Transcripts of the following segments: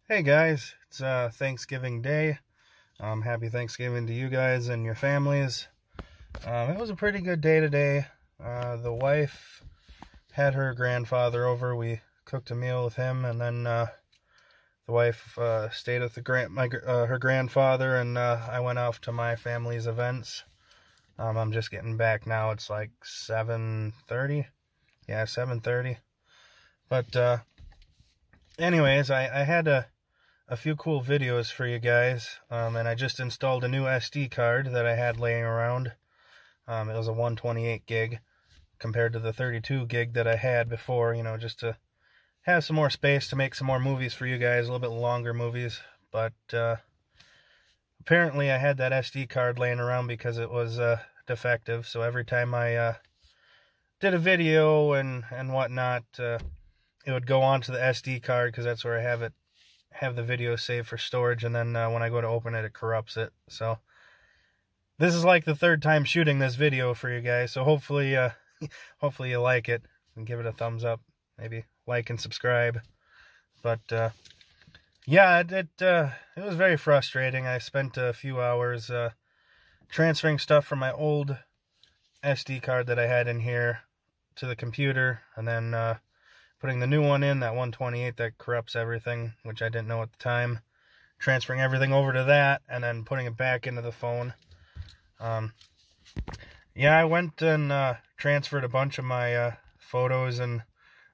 Hey guys, it's Thanksgiving Day. Happy Thanksgiving to you guys and your families. It was a pretty good day today. The wife had her grandfather over. We cooked a meal with him, and then the wife stayed with her grandfather, and I went off to my family's events. I'm just getting back now. It's like 7:30. Yeah, 7:30. But anyways, I had a few cool videos for you guys, and I just installed a new SD card that I had laying around. It was a 128 gig compared to the 32 gig that I had before, just to have some more space to make some more movies for you guys, a little bit longer movies. But apparently I had that SD card laying around because it was defective, so every time I did a video and whatnot, it would go onto the SD card because that's where I have the video saved for storage, and then when I go to open it, it corrupts it. So this is like the third time shooting this video for you guys, so hopefully hopefully you like it and give it a thumbs up, maybe like and subscribe. But yeah, it was very frustrating. I spent a few hours transferring stuff from my old SD card that I had in here to the computer, and then putting the new one in, that 128 that corrupts everything, which I didn't know at the time. Transferring everything over to that, and then putting it back into the phone. Yeah, I went and transferred a bunch of my photos and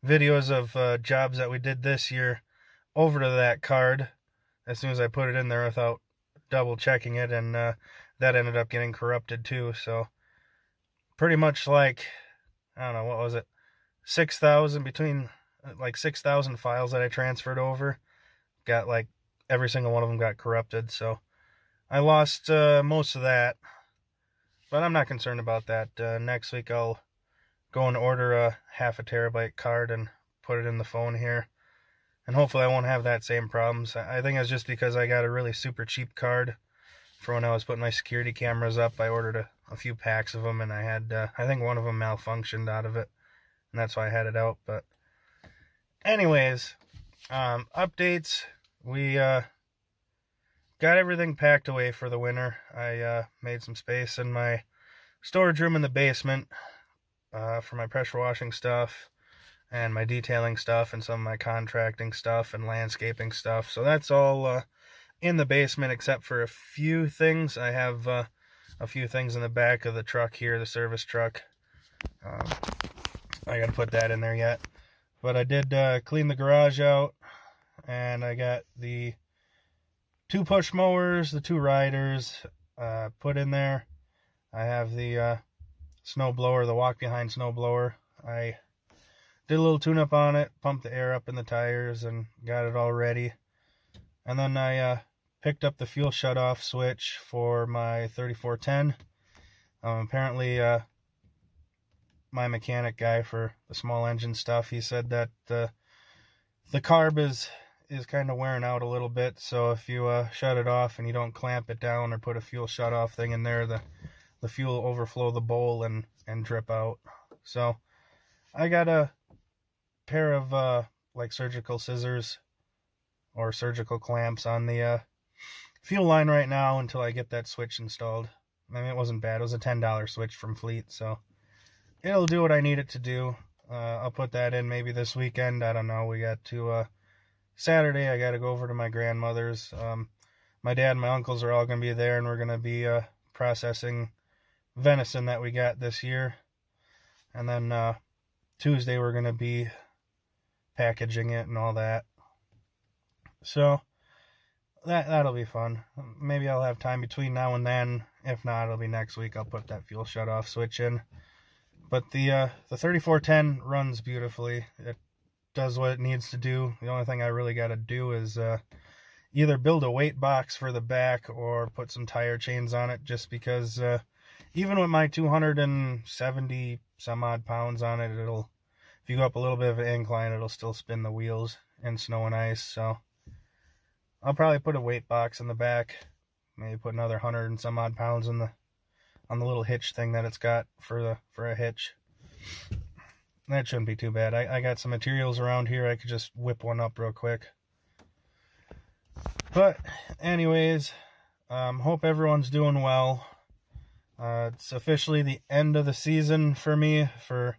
videos of jobs that we did this year over to that card as soon as I put it in there without double checking it, and that ended up getting corrupted too. So pretty much like, I don't know, what was it? 6,000 between like 6,000 files that I transferred over. Got like every single one of them got corrupted, so I lost most of that. But I'm not concerned about that. Next week I'll go and order a 0.5 terabyte card and put it in the phone here, and hopefully I won't have that same problems. I think it's just because I got a really super cheap card for when I was putting my security cameras up. I ordered a few packs of them, and I had I think one of them malfunctioned out of it, and that's why I had it out. But anyways, updates. We got everything packed away for the winter. I made some space in my storage room in the basement for my pressure washing stuff and my detailing stuff and some of my contracting stuff and landscaping stuff. So that's all in the basement except for a few things. I have a few things in the back of the truck here, the service truck. I gotta put that in there yet. But I did clean the garage out, and I got the 2 push mowers, the 2 riders put in there. I have the snow blower, the walk behind snow blower. I did a little tune up on it, pumped the air up in the tires, and got it all ready. And then I picked up the fuel shutoff switch for my 3410. Apparently my mechanic guy for the small engine stuff, he said that the carb is kind of wearing out a little bit, so if you shut it off and you don't clamp it down or put a fuel shutoff thing in there, the fuel will overflow the bowl and drip out. So I got a pair of like surgical scissors or surgical clamps on the fuel line right now until I get that switch installed. I mean, it wasn't bad. It was a $10 switch from Fleet, so it'll do what I need it to do. I'll put that in maybe this weekend. I don't know. We got to Saturday, I got to go over to my grandmother's. My dad and my uncles are all going to be there, and we're going to be processing venison that we got this year. And then Tuesday, we're going to be packaging it and all that. So that'll be fun. Maybe I'll have time between now and then. If not, it'll be next week. I'll put that fuel shutoff switch in. But the 3410 runs beautifully. It does what it needs to do. The only thing I really got to do is either build a weight box for the back or put some tire chains on it, just because even with my 270 some odd pounds on it, if you go up a little bit of an incline, it'll still spin the wheels in snow and ice. So I'll probably put a weight box in the back, maybe put another 100 and some odd pounds on the little hitch thing that it's got for a hitch. That shouldn't be too bad. I got some materials around here. I could just whip one up real quick. But anyways, hope everyone's doing well. It's officially the end of the season for me for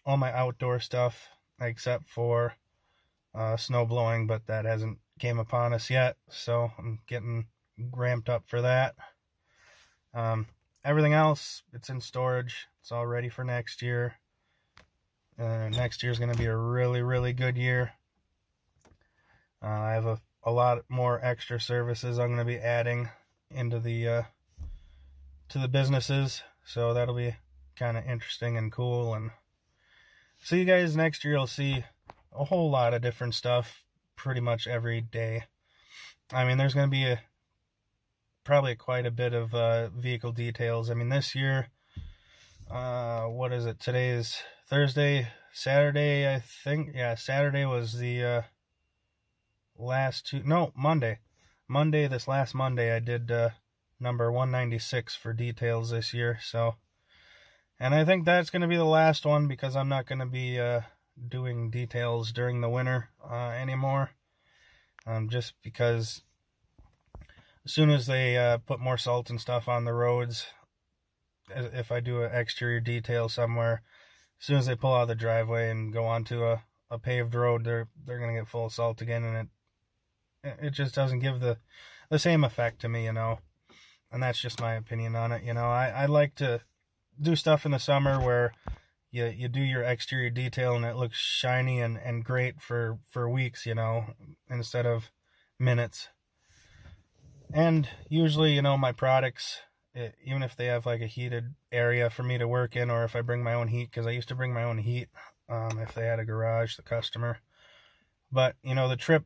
all my outdoor stuff, except for snow blowing, but that hasn't came upon us yet, so I'm getting ramped up for that. Everything else, it's in storage. It's all ready for next year. Next year is going to be a really, really good year. I have a lot more extra services I'm going to be adding into the to the businesses, so that'll be kind of interesting and cool. And see you guys next year. You'll see a whole lot of different stuff pretty much every day. I mean, there's going to be probably quite a bit of vehicle details. I mean, this year, what is it? Today is Thursday. Saturday, I think. Yeah, Saturday was the Monday. This last Monday, I did number 196 for details this year. So, and I think that's going to be the last one, because I'm not going to be doing details during the winter anymore. Just because as soon as they put more salt and stuff on the roads, if I do an exterior detail somewhere, as soon as they pull out of the driveway and go onto a paved road, they're going to get full of salt again, and it just doesn't give the same effect to me, you know. And that's just my opinion on it, you know. I like to do stuff in the summer where you do your exterior detail and it looks shiny and great for weeks, you know, instead of minutes. And usually, you know, my products, even if they have like a heated area for me to work in, or if I bring my own heat, because I used to bring my own heat if they had a garage, the customer. But, you know, the trip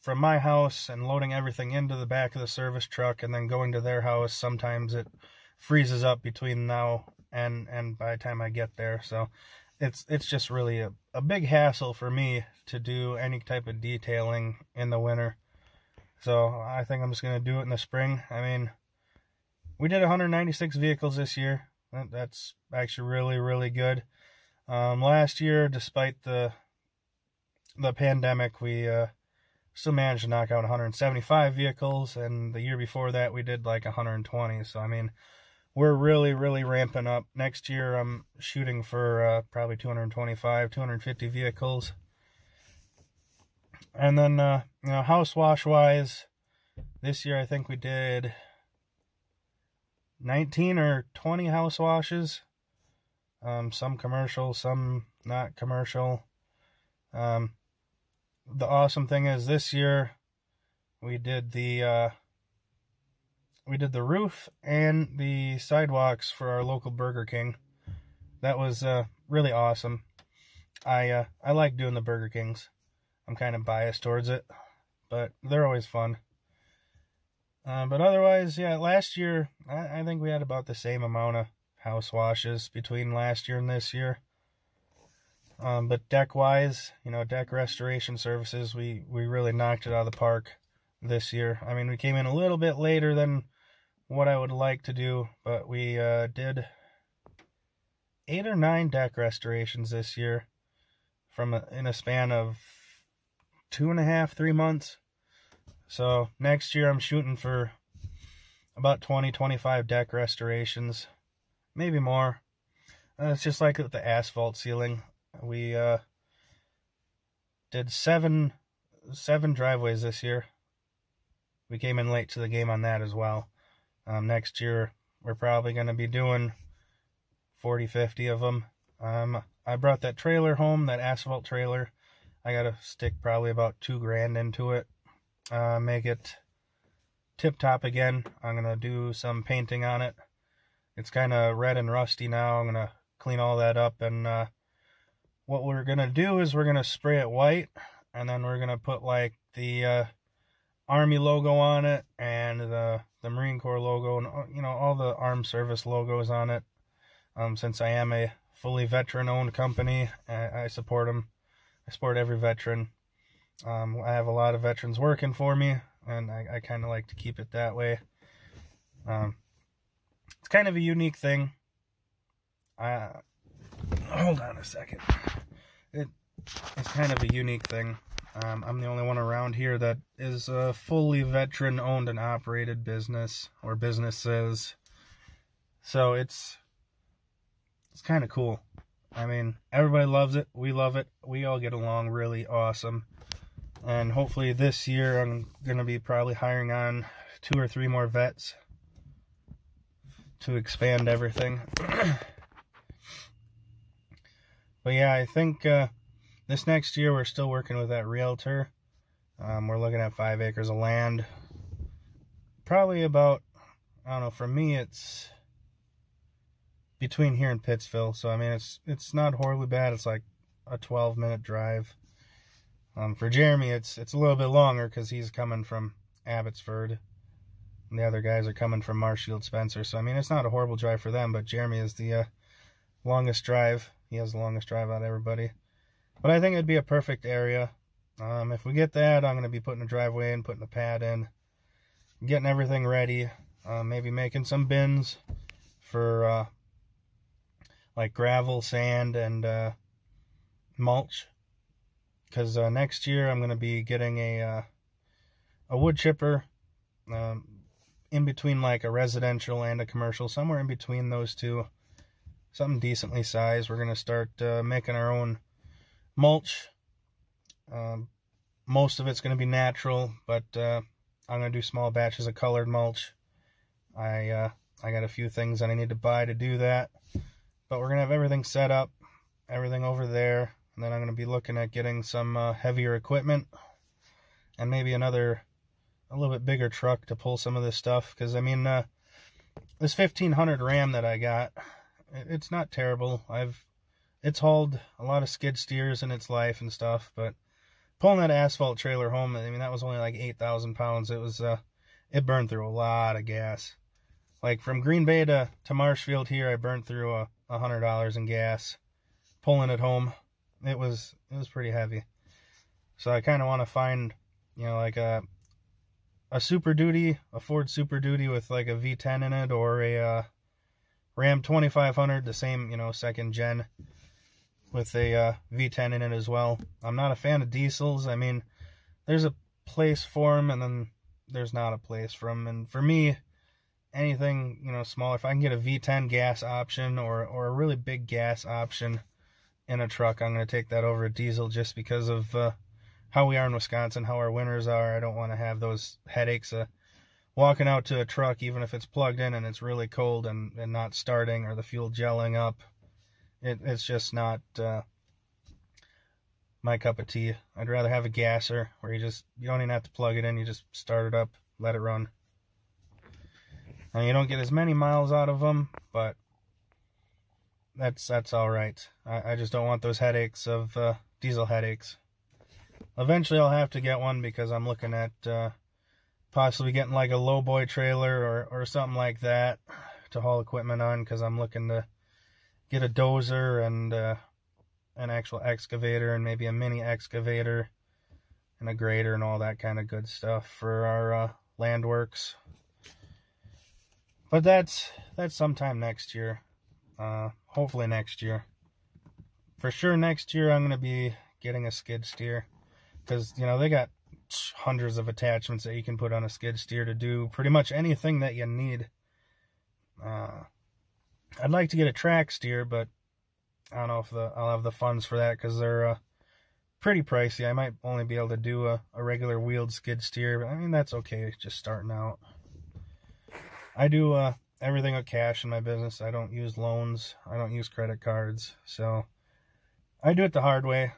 from my house and loading everything into the back of the service truck and then going to their house, sometimes it freezes up between now and by the time I get there. So it's just really a big hassle for me to do any type of detailing in the winter. So I think I'm just going to do it in the spring. I mean, we did 196 vehicles this year. That's actually really, really good. Last year, despite the pandemic, we still managed to knock out 175 vehicles, and the year before that we did like 120. So I mean, we're really, really ramping up. Next year I'm shooting for probably 225, 250 vehicles. And then you know, house wash wise, this year I think we did 19 or 20 house washes. Some commercial, some not commercial. The awesome thing is this year we did the roof and the sidewalks for our local Burger King. That was really awesome. I like doing the Burger Kings. I'm kind of biased towards it, but they're always fun. But otherwise, yeah, last year I think we had about the same amount of house washes between last year and this year. But deck-wise, you know, deck restoration services, we really knocked it out of the park this year. I mean, we came in a little bit later than what I would like to do, but we did 8 or 9 deck restorations this year in a span of 2.5, 3 months. So next year I'm shooting for about 20, 25 deck restorations, maybe more. It's just like with the asphalt sealing. We did seven driveways this year. We came in late to the game on that as well. Next year we're probably going to be doing 40, 50 of them. I brought that trailer home, that asphalt trailer. I got to stick probably about $2,000 into it. Make it tip-top again. I'm going to do some painting on it. It's kind of red and rusty now. I'm going to clean all that up, and what we're going to do is we're going to spray it white, and then we're going to put like the Army logo on it, and the Marine Corps logo, and you know, all the armed service logos on it. Since I am a fully veteran-owned company, I support them. I support every veteran. I have a lot of veterans working for me, and I kind of like to keep it that way. It's kind of a unique thing. Hold on a second. It's kind of a unique thing. I'm the only one around here that is a fully veteran-owned and operated business, or businesses. So it's kind of cool. I mean, everybody loves it. We love it. We all get along really awesome. And hopefully this year I'm going to be probably hiring on 2 or 3 more vets to expand everything. But yeah, I think this next year we're still working with that realtor. We're looking at 5 acres of land. Probably about, I don't know, for me it's between here and Pittsville. So I mean it's not horribly bad. It's like a 12-minute drive. For Jeremy it's a little bit longer because he's coming from Abbotsford. And the other guys are coming from Marshfield Spencer. So I mean it's not a horrible drive for them, but Jeremy is the longest drive. He has the longest drive out of everybody. But I think it'd be a perfect area. If we get that, I'm going to be putting a driveway in, putting a pad in, getting everything ready. Maybe making some bins for like gravel, sand, and mulch. Because next year I'm going to be getting a wood chipper in between like a residential and a commercial. Somewhere in between those two. Something decently sized. We're going to start making our own mulch. Most of it's going to be natural, but I'm going to do small batches of colored mulch. I got a few things that I need to buy to do that. But we're going to have everything set up, everything over there. And then I'm going to be looking at getting some heavier equipment. And maybe a little bit bigger truck to pull some of this stuff. Because, I mean, this 1500 Ram that I got, it's not terrible. It's hauled a lot of skid steers in its life and stuff, but pulling that asphalt trailer home, I mean, that was only like 8,000 pounds. It burned through a lot of gas. Like from Green Bay to Marshfield here, I burned through $100 in gas. Pulling it home, it was pretty heavy. So I kind of want to find, you know, like a Super Duty, a Ford Super Duty with like a V10 in it, or a Ram 2500, the same, you know, second gen, with a V10 in it as well. I'm not a fan of diesels. I mean, there's a place for them, and then there's not a place for them. And for me, anything, you know, smaller, if I can get a V10 gas option or a really big gas option in a truck, I'm going to take that over a diesel, just because of how we are in Wisconsin, how our winters are. I don't want to have those headaches of walking out to a truck, even if it's plugged in and it's really cold and not starting, or the fuel gelling up. It's just not my cup of tea. I'd rather have a gasser where you don't even have to plug it in. You just start it up, let it run. And you don't get as many miles out of them, but that's all right. I just don't want those headaches of diesel headaches. Eventually I'll have to get one, because I'm looking at possibly getting like a lowboy trailer or something like that to haul equipment on, because I'm looking to get a dozer and an actual excavator, and maybe a mini excavator and a grader and all that kind of good stuff for our land works. But that's sometime next year. Hopefully next year. For sure next year I'm going to be getting a skid steer, because, you know, they got hundreds of attachments that you can put on a skid steer to do pretty much anything that you need. I'd like to get a track steer, but I don't know if I'll have the funds for that, because they're pretty pricey. I might only be able to do a regular wheeled skid steer, but I mean, that's okay, just starting out. I do everything with cash in my business. I don't use loans. I don't use credit cards. So I do it the hard way.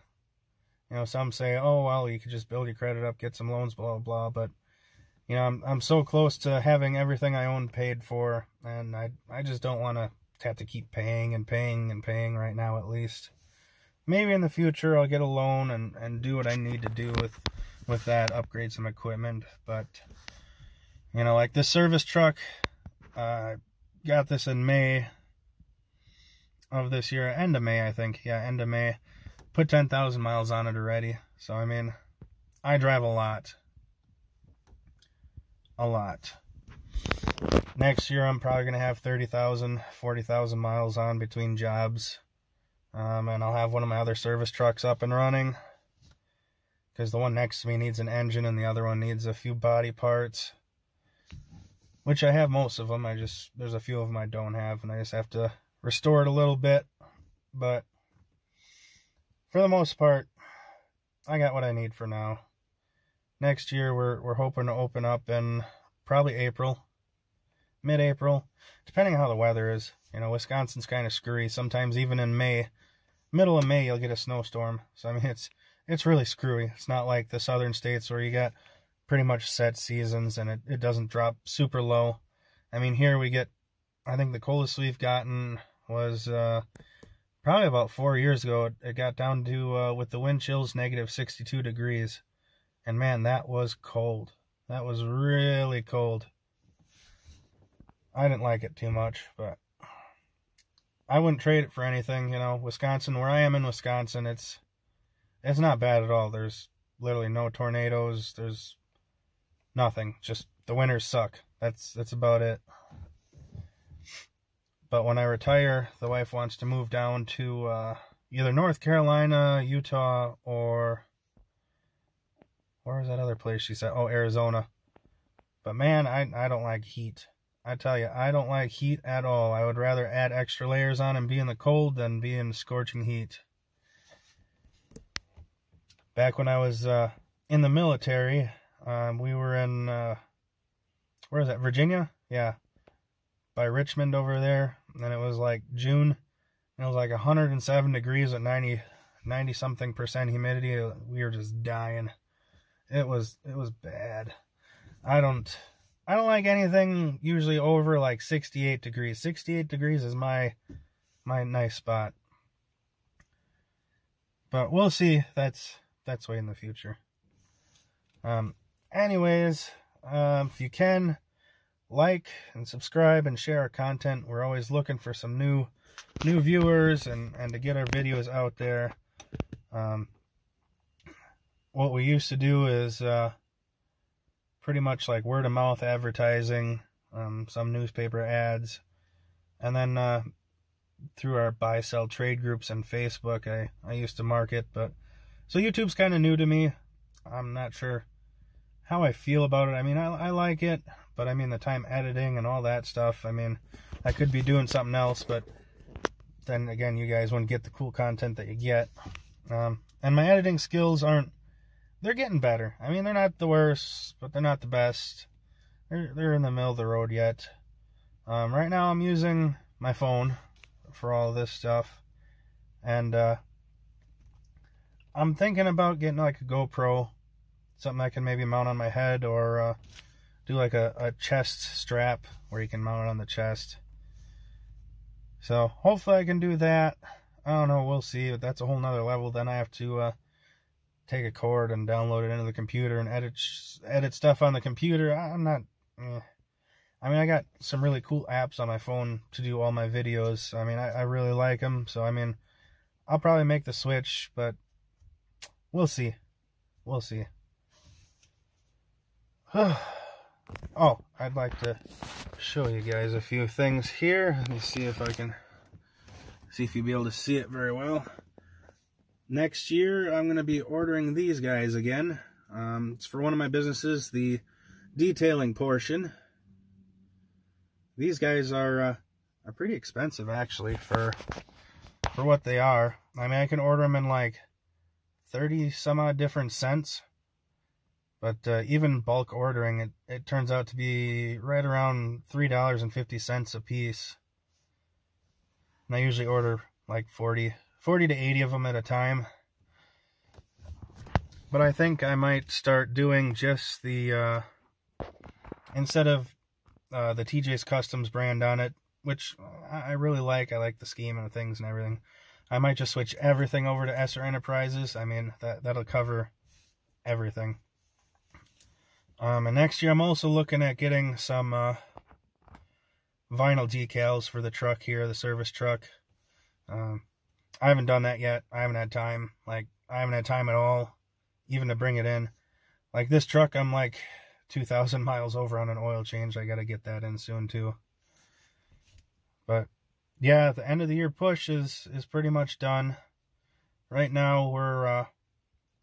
You know, some say, oh, well, you could just build your credit up, get some loans, blah, blah, blah. But, you know, I'm so close to having everything I own paid for, and I just don't want to have to keep paying and paying and paying right now, at least. Maybe in the future I'll get a loan and do what I need to do with that, upgrade some equipment. But, you know, like this service truck, got this in May of this year, end of May, I think. Yeah, end of May. Put 10,000 miles on it already. So, I mean, I drive a lot. A lot. Next year, I'm probably going to have 30,000, 40,000 miles on between jobs. And I'll have one of my other service trucks up and running. because the one next to me needs an engine and the other one needs a few body parts, which I have most of them. There's a few of them I don't have, and I just have to restore it a little bit. But for the most part, I got what I need for now. Next year, we're hoping to open up in probably April, mid-April, depending on how the weather is. You know, Wisconsin's kind of screwy. Sometimes even in May, middle of May, you'll get a snowstorm. So, I mean, it's really screwy. It's not like the southern states where you got pretty much set seasons and it doesn't drop super low. I mean, here we get, I think the coldest we've gotten was probably about 4 years ago. It got down to, with the wind chills, negative 62 degrees. And man, that was cold. That was really cold. I didn't like it too much, but I wouldn't trade it for anything. You know, Wisconsin, where I am in Wisconsin, it's not bad at all. There's literally no tornadoes. There's nothing. Just the winters suck. That's about it. But when I retire, the wife wants to move down to either North Carolina, Utah, or where was that other place she said? Oh, Arizona. But man, I don't like heat. I tell you, I don't like heat at all. I would rather add extra layers on and be in the cold than be in scorching heat. Back when I was in the military, we were in, where is that, Virginia? Yeah, by Richmond over there. And it was like June. And it was like 107 degrees at 90-something% humidity. We were just dying. It was bad. I don't like anything usually over like 68 degrees. 68 degrees is my nice spot. But we'll see. That's way in the future. Anyways, if you can, like and subscribe and share our content. We're always looking for some new viewers and to get our videos out there. What we used to do is pretty much like word of mouth advertising, some newspaper ads, and then through our buy sell trade groups and Facebook I used to market. But so YouTube's kind of new to me. I'm not sure how I feel about it. I mean, I like it, but I mean the time editing and all that stuff, I mean, I could be doing something else, but then again, you guys wouldn't get the cool content that you get. And my editing skills they're getting better. I mean, they're not the worst, but they're not the best. They're in the middle of the road yet. Right now I'm using my phone for all of this stuff. And I'm thinking about getting like a GoPro. Something I can maybe mount on my head, or do like a chest strap where you can mount it on the chest. So hopefully I can do that. I don't know, we'll see. But that's a whole nother level. Then I have to take a cord and download it into the computer and edit stuff on the computer. I'm not, I mean, I got some really cool apps on my phone to do all my videos. I mean, I really like them. So, I mean, I'll probably make the switch, but we'll see. We'll see. Oh, I'd like to show you guys a few things here. Let me see if you'll be able to see it very well. Next year, I'm going to be ordering these guys again. It's for one of my businesses, the detailing portion. These guys are pretty expensive, actually, for what they are. I mean, I can order them in like 30 some odd different cents. But even bulk ordering, it turns out to be right around $3.50 a piece. And I usually order like 40 to 80 of them at a time. But I think I might start doing just the, instead of the TJ's Customs brand on it, which I really like. I like the scheme and the things and everything. I might just switch everything over to Esser Enterprises. I mean, that'll cover everything. And next year I'm also looking at getting some vinyl decals for the truck here, the service truck. I haven't done that yet. I haven't had time. Like, I haven't had time at all, even to bring it in. Like, this truck, I'm like 2,000 miles over on an oil change. I got to get that in soon, too. But, yeah, the end of the year push is pretty much done. Right now, we're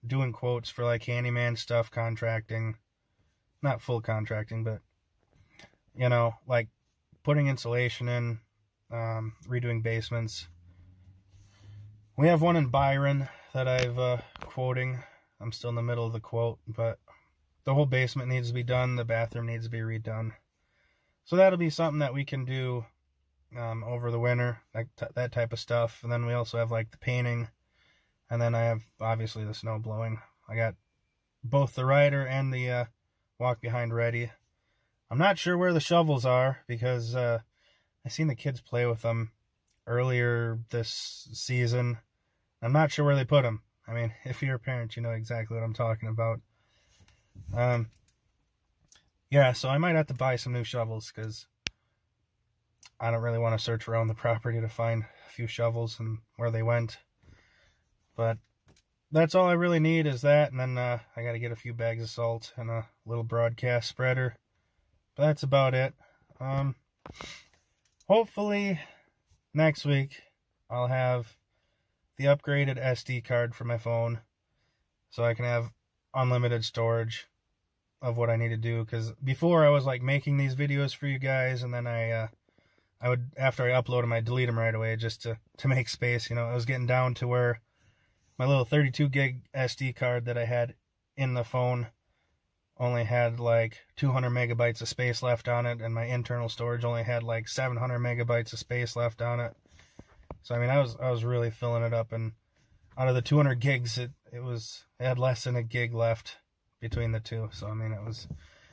doing quotes for like handyman stuff, contracting, not full contracting, but you know, like putting insulation in, redoing basements. We have one in Byron that I've quoting. I'm still in the middle of the quote, but the whole basement needs to be done. The bathroom needs to be redone. So that'll be something that we can do over the winter, like that type of stuff. And then we also have like the painting, and then I have obviously the snow blowing. I got both the rider and the walk behind ready. I'm not sure where the shovels are because I seen the kids play with them earlier this season. I'm not sure where they put them. I mean, if you're a parent, you know exactly what I'm talking about. Yeah, so I might have to buy some new shovels because I don't really want to search around the property to find a few shovels and where they went. But that's all I really need is that, and then I got to get a few bags of salt and a little broadcast spreader. But that's about it. Hopefully next week I'll have the upgraded SD card for my phone so I can have unlimited storage of what I need to do, because before I was like making these videos for you guys, and then I would, after I upload them, I delete them right away just to make space. You know, I was getting down to where my little 32 gig SD card that I had in the phone only had like 200 megabytes of space left on it, and my internal storage only had like 700 megabytes of space left on it. So I mean, I was really filling it up, and out of the 200 gigs, it had less than a gig left between the two. So I mean,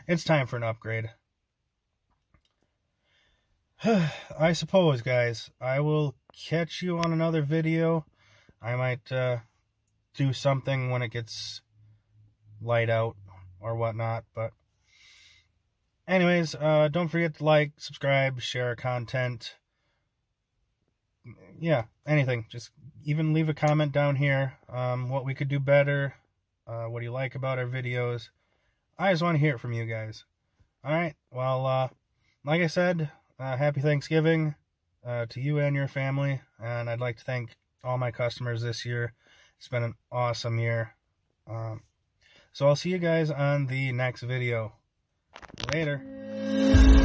it's time for an upgrade. I suppose, guys, I will catch you on another video. I might do something when it gets light out or whatnot, but anyways, don't forget to like, subscribe, share our content. Yeah, anything. Just even leave a comment down here, what we could do better, what do you like about our videos. I just want to hear it from you guys. Alright, well, like I said, happy Thanksgiving to you and your family, and I'd like to thank all my customers this year. It's been an awesome year. So I'll see you guys on the next video. Later.